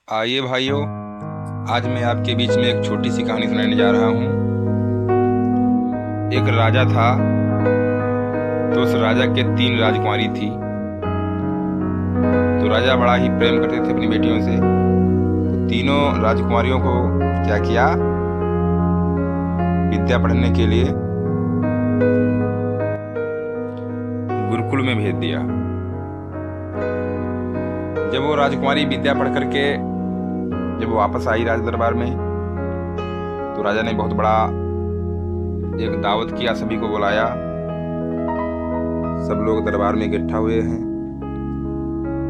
आइए भाइयों, आज मैं आपके बीच में एक छोटी सी कहानी सुनाने जा रहा हूँ। एक राजा था, तो उस राजा के 3 राजकुमारी थी। तो राजा बड़ा ही प्रेम करते थे अपनी बेटियों से। तो तीनों राजकुमारियों को क्या किया, विद्या पढ़ने के लिए गुरुकुल में भेज दिया। जब वो राजकुमारी विद्या पढ़ करके जब वो वापस आई राज दरबार में, तो राजा ने बहुत बड़ा एक दावत किया, सभी को बुलाया। सब लोग दरबार में इकट्ठा हुए हैं।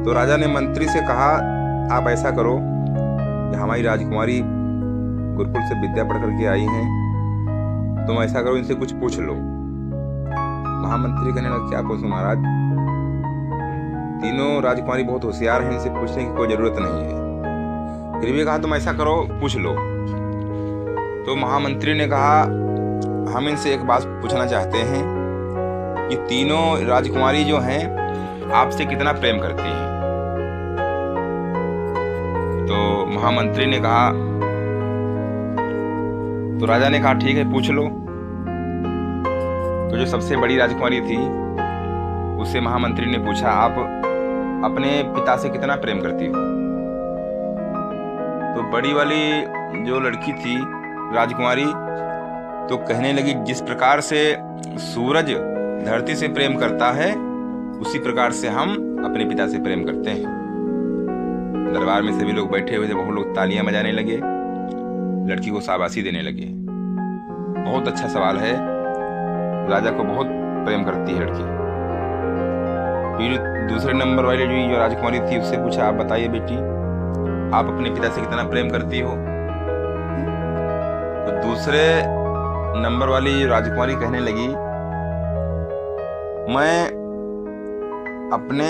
तो राजा ने मंत्री से कहा, आप ऐसा करो कि हमारी राजकुमारी गुरुकुल से विद्या पढ़ करके आई हैं, तुम ऐसा करो, इनसे कुछ पूछ लो। महामंत्री कहने लगा, क्या पूछूं महाराज, तीनों राजकुमारी बहुत होशियार हैं, इनसे पूछने की कोई जरूरत नहीं है। फिर भी कहा, तुम ऐसा करो, पूछ लो। तो महामंत्री ने कहा, हम इनसे एक बात पूछना चाहते हैं कि तीनों राजकुमारी जो हैं आपसे कितना प्रेम करती हैं। तो महामंत्री ने कहा, तो राजा ने कहा, ठीक है, पूछ लो। तो जो सबसे बड़ी राजकुमारी थी, उससे महामंत्री ने पूछा, आप अपने पिता से कितना प्रेम करती हो। तो बड़ी वाली जो लड़की थी राजकुमारी, तो कहने लगी, जिस प्रकार से सूरज धरती से प्रेम करता है, उसी प्रकार से हम अपने पिता से प्रेम करते हैं। दरबार में सभी लोग बैठे हुए थे, बहुत लोग तालियां बजाने लगे, लड़की को शाबाशी देने लगे। बहुत अच्छा सवाल है, राजा को बहुत प्रेम करती है लड़की। फिर दूसरे नंबर वाली जो राजकुमारी थी, उससे पूछा, आप बताइए बेटी, आप अपने पिता से कितना प्रेम करती हो। तो दूसरे नंबर वाली राजकुमारी कहने लगी, मैं अपने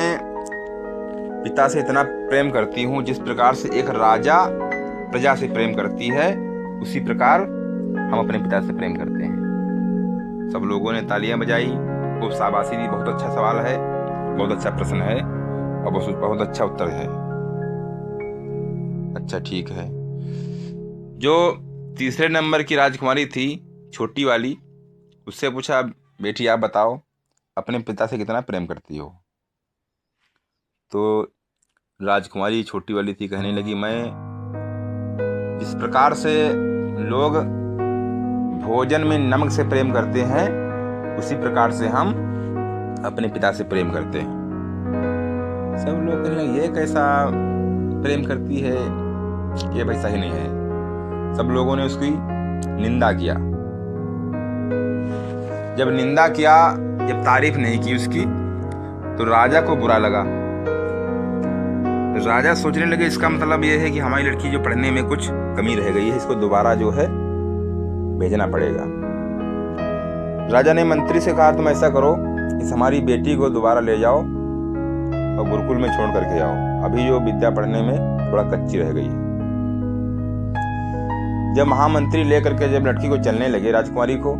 पिता से इतना प्रेम करती हूँ जिस प्रकार से एक राजा प्रजा से प्रेम करती है, उसी प्रकार हम अपने पिता से प्रेम करते हैं। सब लोगों ने तालियां बजाई, खूब शाबाशी दी। बहुत अच्छा सवाल है, बहुत अच्छा प्रश्न है और बहुत अच्छा उत्तर है। अच्छा, ठीक है। जो तीसरे नंबर की राजकुमारी थी, छोटी वाली, उससे पूछा, बेटी आप बताओ, अपने पिता से कितना प्रेम करती हो। तो राजकुमारी छोटी वाली थी, कहने लगी, मैं जिस प्रकार से लोग भोजन में नमक से प्रेम करते हैं, उसी प्रकार से हम अपने पिता से प्रेम करते हैं। सब लोग कहने लगे, ये कैसा प्रेम करती है, ये भाई सही नहीं है। सब लोगों ने उसकी निंदा किया। जब निंदा किया, जब तारीफ नहीं की उसकी, तो राजा को बुरा लगा। राजा सोचने लगे, इसका मतलब ये है कि हमारी लड़की जो पढ़ने में कुछ कमी रह गई है, इसको दोबारा जो है भेजना पड़ेगा। राजा ने मंत्री से कहा, तुम ऐसा करो, इस हमारी बेटी को दोबारा ले जाओ और गुरुकुल में छोड़ करके आओ, अभी जो विद्या पढ़ने में थोड़ा कच्ची रह गई है। जब महामंत्री लेकर के जब लड़की को चलने लगे, राजकुमारी को,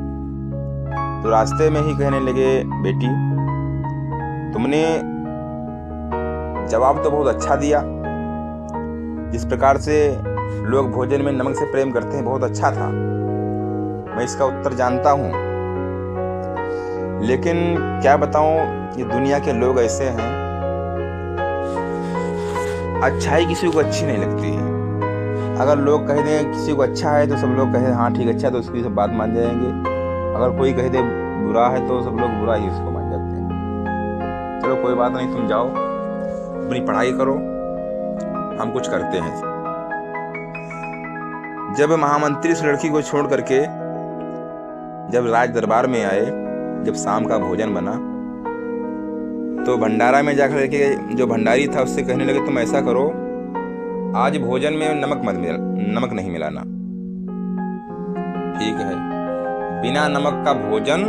तो रास्ते में ही कहने लगे, बेटी तुमने जवाब तो बहुत अच्छा दिया, जिस प्रकार से लोग भोजन में नमक से प्रेम करते हैं, बहुत अच्छा था, मैं इसका उत्तर जानता हूँ। लेकिन क्या बताऊं, ये दुनिया के लोग ऐसे हैं, अच्छाई किसी को अच्छी नहीं लगती है। अगर लोग कह दें किसी को अच्छा है, तो सब लोग कहें हाँ ठीक अच्छा, तो उसकी सब बात मान जाएंगे। अगर कोई कह दे बुरा है, तो सब लोग बुरा ही उसको मान जाते हैं। चलो कोई बात नहीं, तुम जाओ अपनी पढ़ाई करो, हम कुछ करते हैं। जब महामंत्री इस लड़की को छोड़ करके जब राज दरबार में आए, जब शाम का भोजन बना, तो भंडारा में जाकर के जो भंडारी था उससे कहने लगे, तुम ऐसा करो, आज भोजन में नमक नहीं मिलाना। ठीक है। बिना नमक का भोजन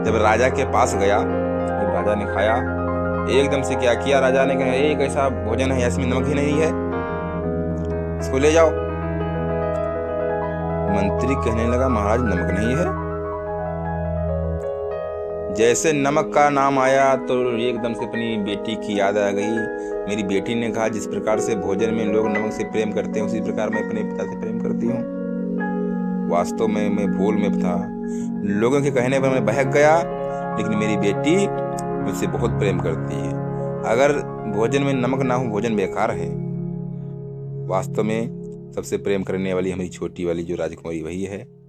जब राजा के पास गया, जब राजा ने खाया, एकदम से क्या किया, राजा ने कहा, एक ऐसा भोजन है इसमें नमक ही नहीं है, इसको ले जाओ। मंत्री कहने लगा, महाराज नमक नहीं है। जैसे नमक का नाम आया तो एकदम से अपनी बेटी की याद आ गई। मेरी बेटी ने कहा, जिस प्रकार से भोजन में लोग नमक से प्रेम करते हैं, उसी प्रकार मैं अपने पिता से प्रेम करती हूँ। वास्तव में मैं भूल में था, लोगों के कहने पर मैं बहक गया, लेकिन मेरी बेटी मुझसे बहुत प्रेम करती है। अगर भोजन में नमक ना हो, भोजन बेकार है। वास्तव में सबसे प्रेम करने वाली हमारी छोटी वाली जो राजकुमारी वही है।